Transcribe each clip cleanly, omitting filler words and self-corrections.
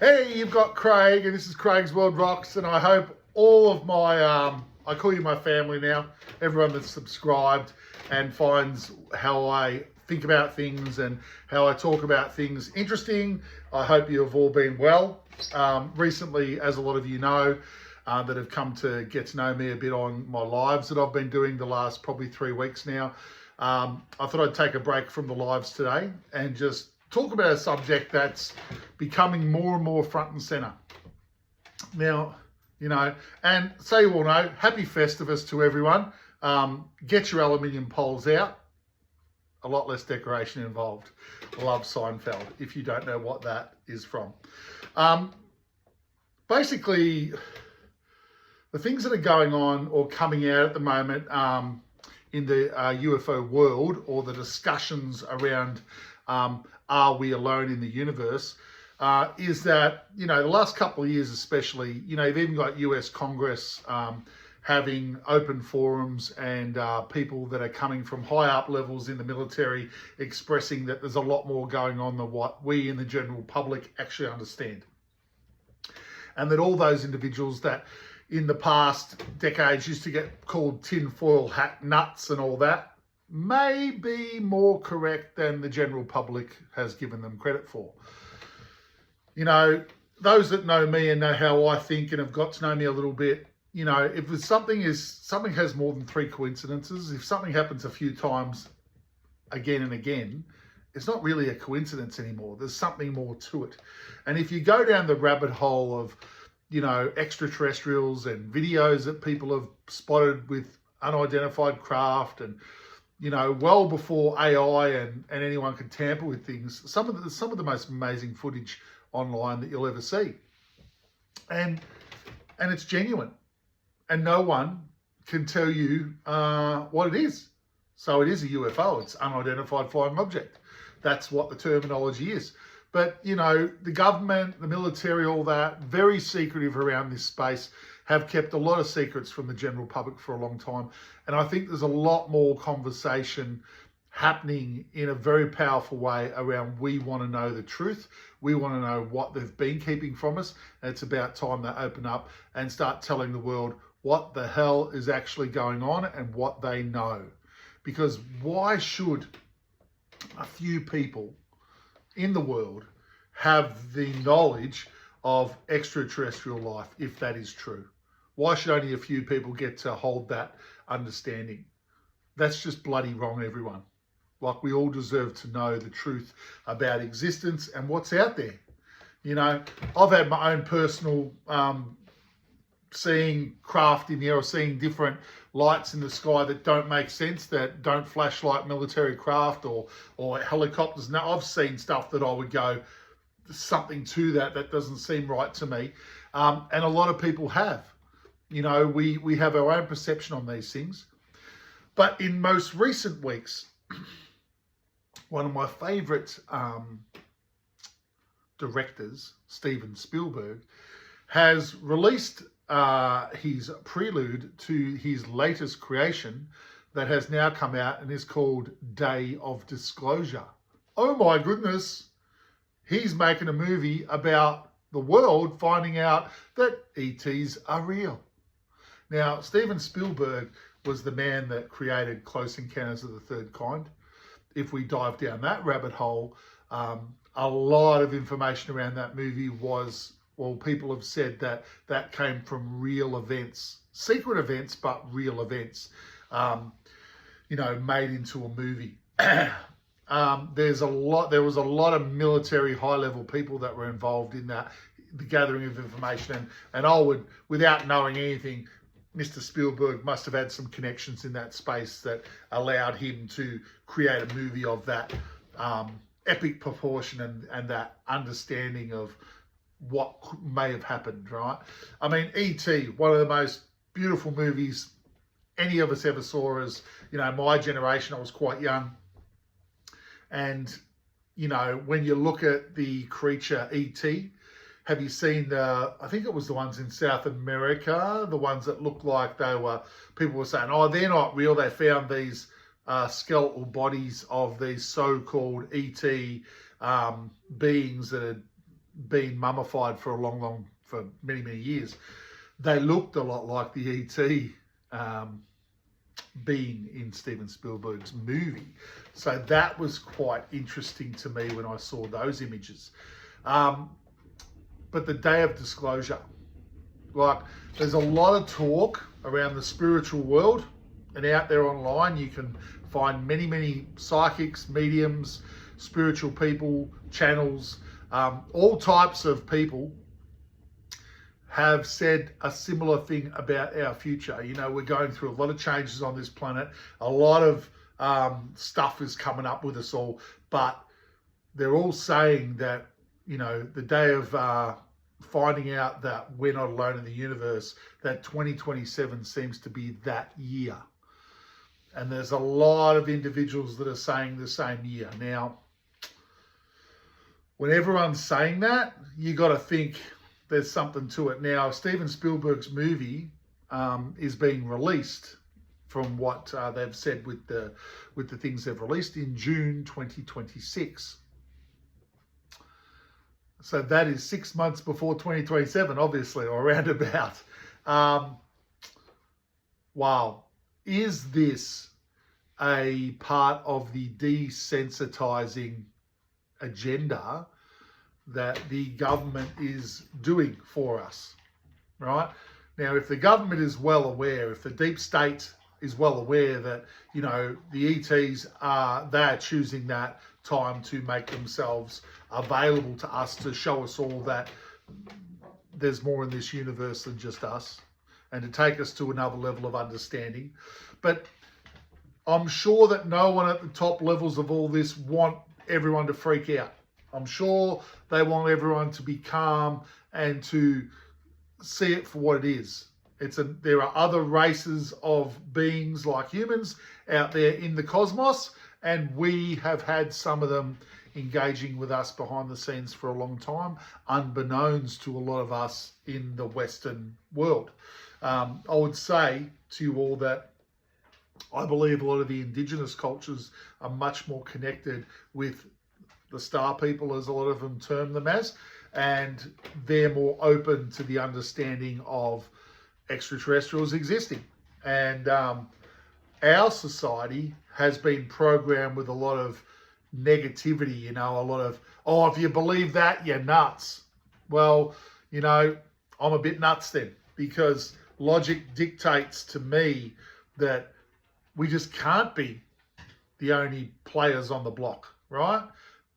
Hey, you've got Craig, and this is Craig's World Rocks, and I hope all of my, I call you my family now, everyone that's subscribed and finds how I think about things and how I talk about things interesting. I hope you have all been well. Recently, as a lot of you know, that have come to get to know me a bit on my lives that I've been doing the last probably 3 weeks now. I thought I'd take a break from the lives today and just talk about a subject that's becoming more and more front and center. Now, and so you all know, happy Festivus to everyone. Get your aluminium poles out. A lot less decoration involved. I love Seinfeld, if you don't know what that is from. Basically, the things that are going on or coming out at the moment in the UFO world, or the discussions around are we alone in the universe, is that, the last couple of years especially, you've even got US Congress having open forums and people that are coming from high up levels in the military expressing that there's a lot more going on than what we in the general public actually understand. And that all those individuals that in the past decades used to get called tinfoil hat nuts and all that may be more correct than the general public has given them credit for. Those that know me and know how I think and have got to know me a little bit, if something has more than 3 coincidences, if something happens a few times again and again, it's not really a coincidence anymore. There's something more to it. And if you go down the rabbit hole of, extraterrestrials and videos that people have spotted with unidentified craft and, well before AI and anyone could tamper with things, some of the most amazing footage online that you'll ever see. And it's genuine. And no one can tell you what it is. So it is a UFO. It's unidentified flying object. That's what the terminology is. But, the government, the military, all that, very secretive around this space, have kept a lot of secrets from the general public for a long time. And I think there's a lot more conversation happening in a very powerful way around we want to know the truth. We want to know what they've been keeping from us. And it's about time they open up and start telling the world what the hell is actually going on and what they know. Because why should a few people in the world have the knowledge of extraterrestrial life, if that is true? Why should only a few people get to hold that understanding? That's just bloody wrong, everyone. Like, we all deserve to know the truth about existence and what's out there. I've had my own personal seeing craft in the air, or seeing different lights in the sky that don't make sense, that don't flash like military craft or helicopters. Now, I've seen stuff that I would go, something to that doesn't seem right to me. And a lot of people have. We have our own perception on these things. But in most recent weeks, one of my favourite directors, Steven Spielberg, has released his prelude to his latest creation that has now come out and is called Day of Disclosure. Oh my goodness, he's making a movie about the world finding out that ETs are real. Now, Steven Spielberg was the man that created Close Encounters of the Third Kind. If we dive down that rabbit hole, a lot of information around that movie was, well, people have said that came from real events, secret events, but real events, made into a movie. There was a lot of military high-level people that were involved in that, the gathering of information. And I would, without knowing anything, Mr. Spielberg must have had some connections in that space that allowed him to create a movie of that epic proportion and that understanding of what may have happened, right? I mean, E.T., one of the most beautiful movies any of us ever saw as, my generation. I was quite young. And, when you look at the creature E.T., have you seen I think it was the ones in South America, the ones that looked like people were saying, oh, they're not real. They found these skeletal bodies of these so-called ET beings that had been mummified for for many, many years. They looked a lot like the E.T. Being in Steven Spielberg's movie. So that was quite interesting to me when I saw those images. But the day of disclosure, like, there's a lot of talk around the spiritual world, and out there online you can find many, many psychics, mediums, spiritual people, channels, all types of people have said a similar thing about our future. You know, we're going through a lot of changes on this planet. A lot of stuff is coming up with us all, but they're all saying that, you know, the day of finding out that we're not alone in the universe, that 2027 seems to be that year. And there's a lot of individuals that are saying the same year. Now, when everyone's saying that, you got to think there's something to it. Now, Steven Spielberg's movie is being released, from what they've said with the things they've released, in June 2026. So that is 6 months before 2027, obviously, or around about. Wow. Is this a part of the desensitizing agenda that the government is doing for us, right? Now, if the government is well aware, if the deep state is well aware that, you know, the ETs they're choosing that time to make themselves available to us, to show us all that there's more in this universe than just us, and to take us to another level of understanding. But I'm sure that no one at the top levels of all this want everyone to freak out. I'm sure they want everyone to be calm and to see it for what it is. There are other races of beings like humans out there in the cosmos, and we have had some of them engaging with us behind the scenes for a long time, unbeknownst to a lot of us in the Western world. I would say to you all that I believe a lot of the indigenous cultures are much more connected with the star people, as a lot of them term them as, and they're more open to the understanding of extraterrestrials existing. And our society has been programmed with a lot of negativity, you know, a lot of, oh, if you believe that, you're nuts. Well, you know, I'm a bit nuts then, because logic dictates to me that we just can't be the only players on the block, right?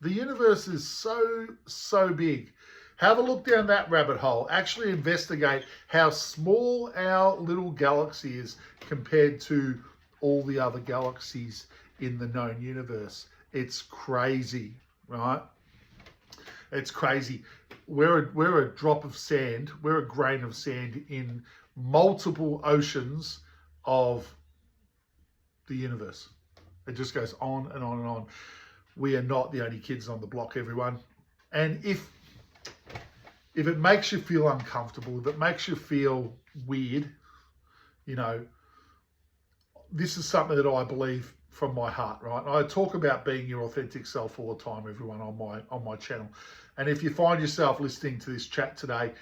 The universe is so big. Have a look down that rabbit hole. Actually investigate how small our little galaxy is compared to all the other galaxies in the known universe. It's crazy, right? It's crazy. We're a drop of sand. We're a grain of sand in multiple oceans of the universe. It just goes on and on and on. We are not the only kids on the block, everyone. And if it makes you feel uncomfortable, if it makes you feel weird, you know, this is something that I believe from my heart, right? I talk about being your authentic self all the time, everyone, on my channel. And if you find yourself listening to this chat today,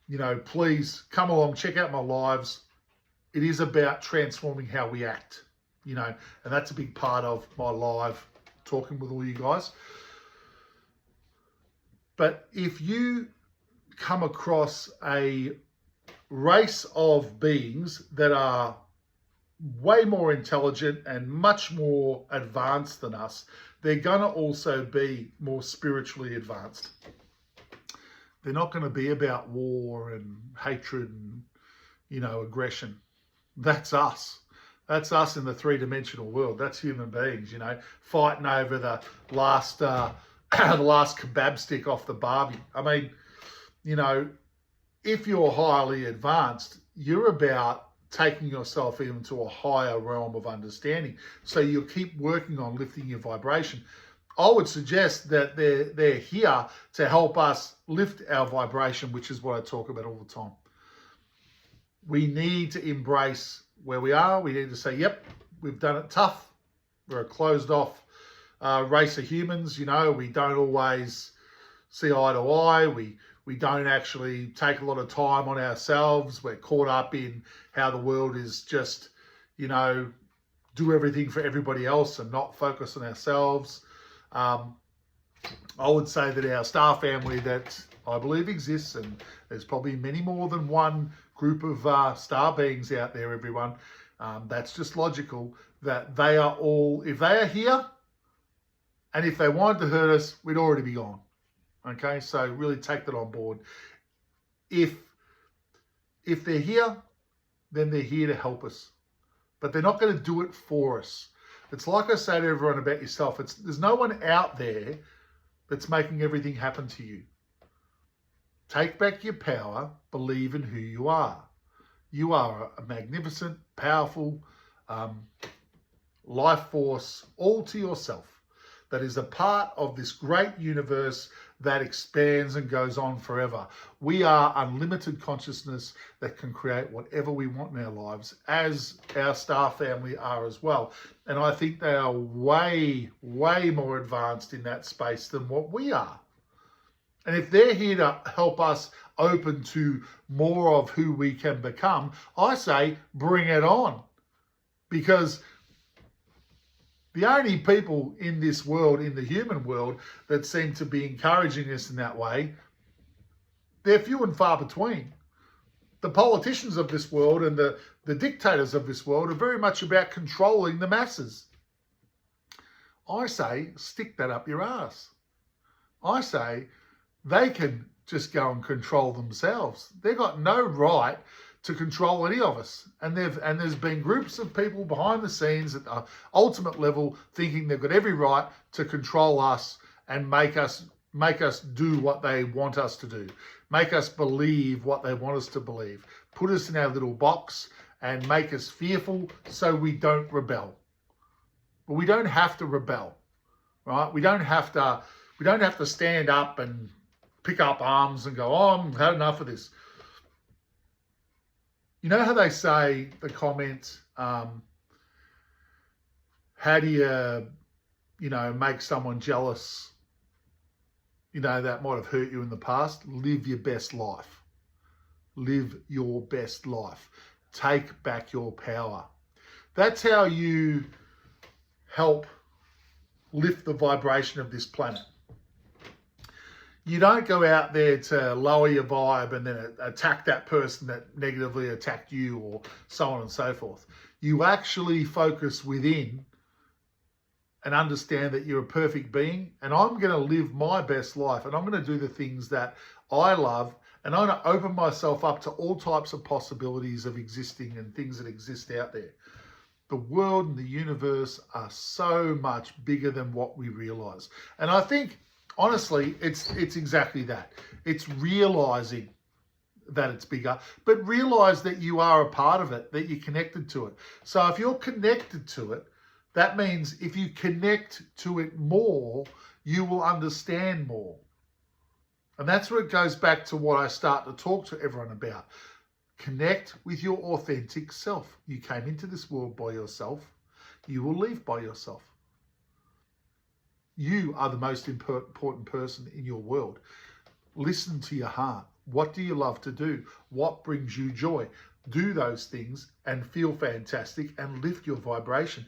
you know, please come along, check out my lives. It is about transforming how we act, you know, and that's a big part of my live talking with all you guys. But if you come across a race of beings that are way more intelligent and much more advanced than us, they're going to also be more spiritually advanced. They're not going to be about war and hatred and, you know, aggression. That's us. That's us in the three-dimensional world. That's human beings, you know, fighting over the last kebab stick off the barbie. I mean, you know, if you're highly advanced, you're about taking yourself into a higher realm of understanding. So you'll keep working on lifting your vibration. I would suggest that they're here to help us lift our vibration, which is what I talk about all the time. We need to embrace where we are. We need to say, yep, we've done it tough. We're a closed off race of humans. You know, we don't always see eye to eye. We don't actually take a lot of time on ourselves. We're caught up in how the world is just, do everything for everybody else and not focus on ourselves. I would say that our star family that I believe exists, and there's probably many more than one group of star beings out there, everyone. That's just logical, that they are all, if they are here, and if they wanted to hurt us, we'd already be gone. Okay, so really take that on board. If they're here, then they're here to help us. But they're not going to do it for us. It's like I say to everyone about yourself. There's no one out there that's making everything happen to you. Take back your power. Believe in who you are. You are a magnificent, powerful life force all to yourself that is a part of this great universe that expands and goes on forever. We are unlimited consciousness that can create whatever we want in our lives, as our star family are as well. And I think they are way, way more advanced in that space than what we are. And if they're here to help us open to more of who we can become, I say bring it on. Because the only people in this world, in the human world, that seem to be encouraging us in that way, they're few and far between. The politicians of this world and the dictators of this world are very much about controlling the masses. I say, stick that up your ass. I say, they can just go and control themselves. They've got no right to control any of us. And there's been groups of people behind the scenes at the ultimate level thinking they've got every right to control us and make us do what they want us to do. Make us believe what they want us to believe. Put us in our little box and make us fearful so we don't rebel. But we don't have to rebel, right? We don't have to stand up and pick up arms and go, oh, I've had enough of this. You know how they say the comment, how do you make someone jealous, that might have hurt you in the past? Live your best life. Live your best life. Take back your power. That's how you help lift the vibration of this planet. You don't go out there to lower your vibe and then attack that person that negatively attacked you, or so on and so forth. You actually focus within and understand that you're a perfect being, and I'm going to live my best life, and I'm going to do the things that I love, and I'm going to open myself up to all types of possibilities of existing and things that exist out there. The world and the universe are so much bigger than what we realize. And I think, honestly, it's exactly that. It's realizing that it's bigger, but realize that you are a part of it, that you're connected to it. So if you're connected to it, that means if you connect to it more, you will understand more. And that's where it goes back to what I start to talk to everyone about. Connect with your authentic self. You came into this world by yourself. You will leave by yourself. You are the most important person in your world. Listen to your heart. What do you love to do? What brings you joy? Do those things and feel fantastic and lift your vibration.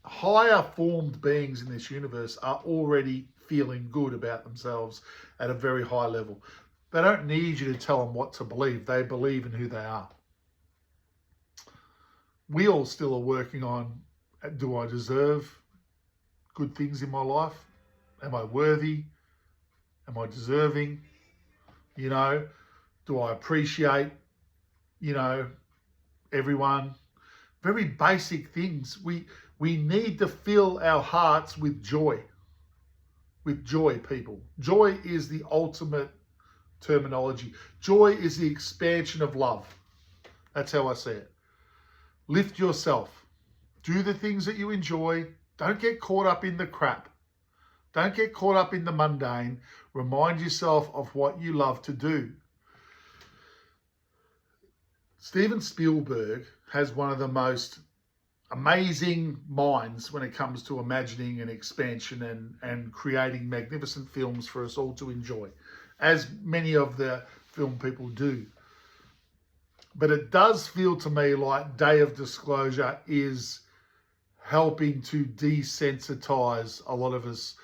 Higher formed beings in this universe are already feeling good about themselves at a very high level. They don't need you to tell them what to believe. They believe in who they are. We all still are working on, do I deserve good things in my life? Am I worthy? Am I deserving? Do I appreciate, everyone? Very basic things. We need to fill our hearts with joy. With joy, people. Joy is the ultimate terminology. Joy is the expansion of love. That's how I see it. Lift yourself. Do the things that you enjoy. Don't get caught up in the crap. Don't get caught up in the mundane. Remind yourself of what you love to do. Steven Spielberg has one of the most amazing minds when it comes to imagining and expansion and creating magnificent films for us all to enjoy, as many of the film people do. But it does feel to me like Day of Disclosure is helping to desensitize a lot of us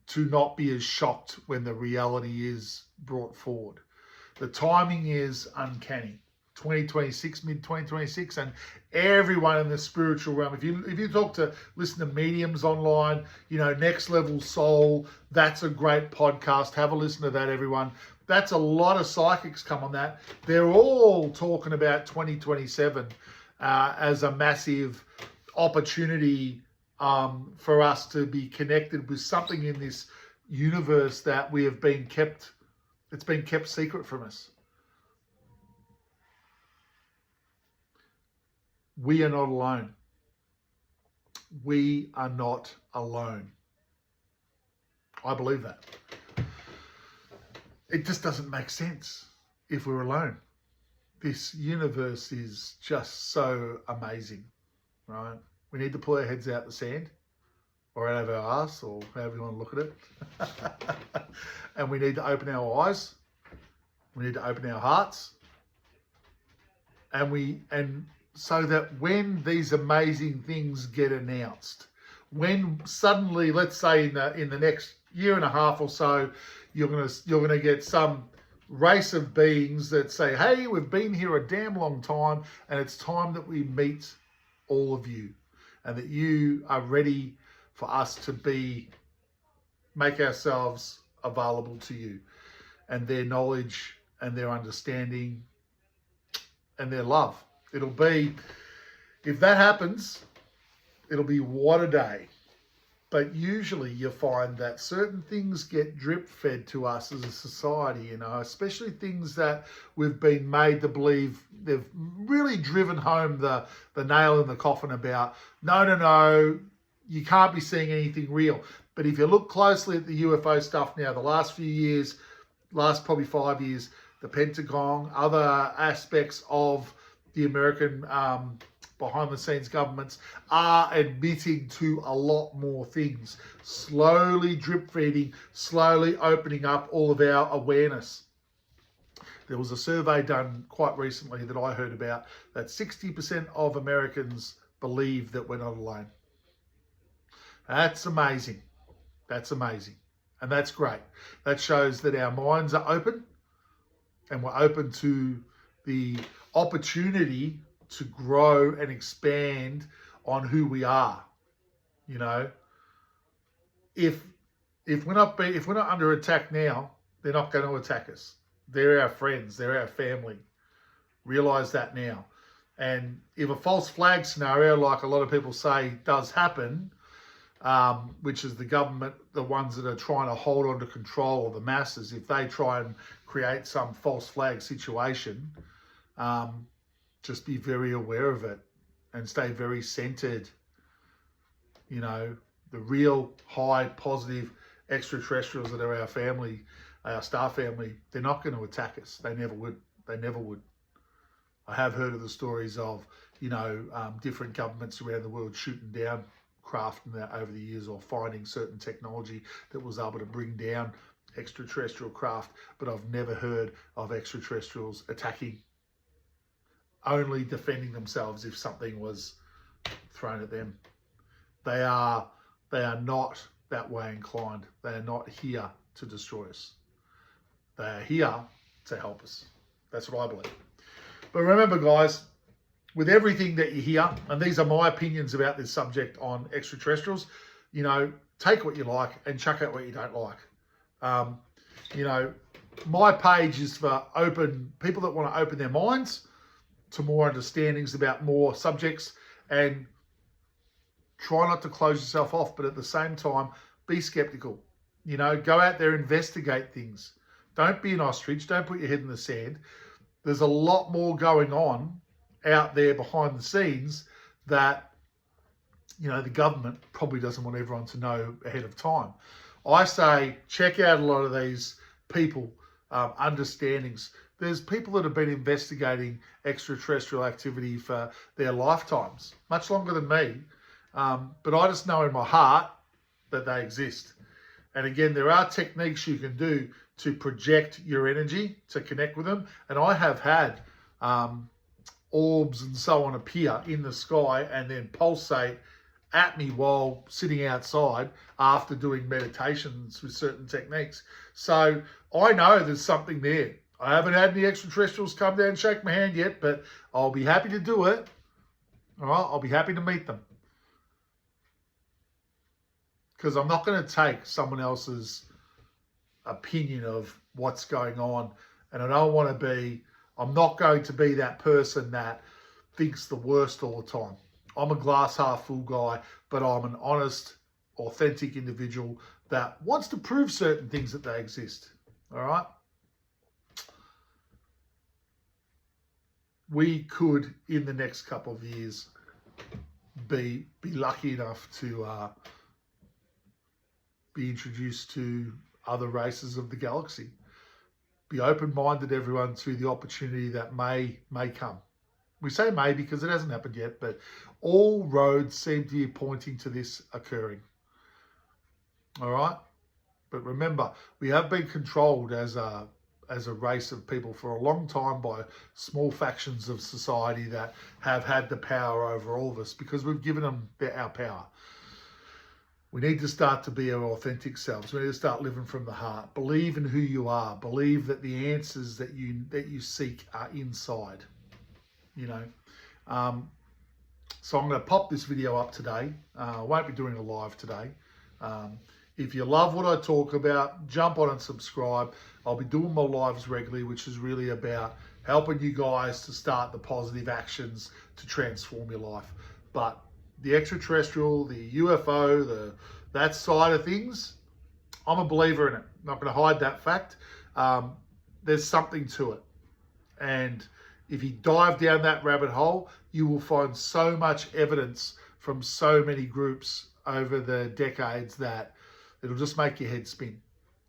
to not be as shocked when the reality is brought forward. The timing is uncanny. 2026, mid-2026, and everyone in the spiritual realm, if you talk to, listen to mediums online, Next Level Soul, that's a great podcast. Have a listen to that, everyone. That's a lot of psychics come on that. They're all talking about 2027 as a massive opportunity for us to be connected with something in this universe that we have been kept, it's been kept secret from us. We are not alone. We are not alone. I believe that. It just doesn't make sense if we're alone. This universe is just so amazing, right? We need to pull our heads out the sand or out of our ass, or however you want to look at it. And we need to open our eyes. We need to open our hearts. And so that when these amazing things get announced, when suddenly, let's say in the next year and a half or so, you're gonna get some race of beings that say, hey, we've been here a damn long time, and it's time that we meet all of you, and that you are ready for us to make ourselves available to you, and their knowledge and their understanding and their love. It'll be, if that happens, it'll be what a day. But usually you find that certain things get drip fed to us as a society, especially things that we've been made to believe. They've really driven home the nail in the coffin about, no, you can't be seeing anything real. But if you look closely at the UFO stuff now, the last few years, last probably 5 years, the Pentagon, other aspects of the American behind-the-scenes governments are admitting to a lot more things, slowly drip-feeding, slowly opening up all of our awareness. There was a survey done quite recently that I heard about that 60% of Americans believe that we're not alone. That's amazing. That's amazing. And that's great. That shows that our minds are open, and we're open to the opportunity to grow and expand on who we are. If we're not under attack now, they're not going to attack us. They're our friends. They're our family. Realize that now. And if a false flag scenario, like a lot of people say, does happen, which is the government, the ones that are trying to hold on to control of the masses, if they try and create some false flag situation, just be very aware of it and stay very centered. The real high positive extraterrestrials that are our family, our star family, they're not going to attack us. They never would. They never would. I have heard of the stories of, different governments around the world shooting down craft and that over the years, or finding certain technology that was able to bring down extraterrestrial craft, but I've never heard of extraterrestrials attacking, only defending themselves if something was thrown at them. They are not that way inclined. They are not here to destroy us. They are here to help us. That's what I believe. But remember, guys, with everything that you hear, and these are my opinions about this subject on extraterrestrials, take what you like and chuck out what you don't like. My page is for people that want to open their minds to more understandings about more subjects, and try not to close yourself off, but at the same time, be skeptical. Go out there, investigate things. Don't be an ostrich. Don't put your head in the sand. There's a lot more going on out there behind the scenes that, the government probably doesn't want everyone to know ahead of time. I say check out a lot of these people, understandings. There's people that have been investigating extraterrestrial activity for their lifetimes, much longer than me. But I just know in my heart that they exist. And again, there are techniques you can do to project your energy, to connect with them. And I have had orbs and so on appear in the sky and then pulsate at me while sitting outside after doing meditations with certain techniques. So I know there's something there. I haven't had any extraterrestrials come down and shake my hand yet, but I'll be happy to do it. All right, I'll be happy to meet them. Because I'm not going to take someone else's opinion of what's going on. And I don't want to be, I'm not going to be that person that thinks the worst all the time. I'm a glass half full guy, but I'm an honest, authentic individual that wants to prove certain things that they exist. All right? We could, in the next couple of years, be lucky enough to be introduced to other races of the galaxy. Be open-minded, everyone, to the opportunity that may come. We say may because it hasn't happened yet, but all roads seem to be pointing to this occurring. All right? But remember, we have been controlled as a race of people for a long time by small factions of society that have had the power over all of us because we've given them our power. We need to start to be our authentic selves. We need to start living from the heart. Believe in who you are. Believe that the answers that you seek are inside. You know. So I'm going to pop this video up today. I won't be doing a live today. If you love what I talk about, jump on and subscribe. I'll be doing my lives regularly, which is really about helping you guys to start the positive actions to transform your life. But the extraterrestrial, the UFO, that side of things, I'm a believer in it. I'm not going to hide that fact. There's something to it. And if you dive down that rabbit hole, you will find so much evidence from so many groups over the decades that it'll just make your head spin.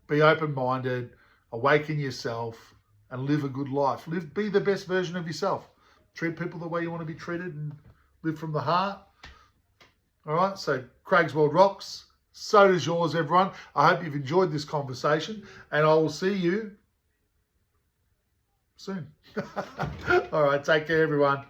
Be open-minded, awaken yourself, and live a good life. Be the best version of yourself. Treat people the way you want to be treated and live from the heart. All right, so Craig's World rocks. So does yours, everyone. I hope you've enjoyed this conversation, and I will see you soon. All right, take care, everyone.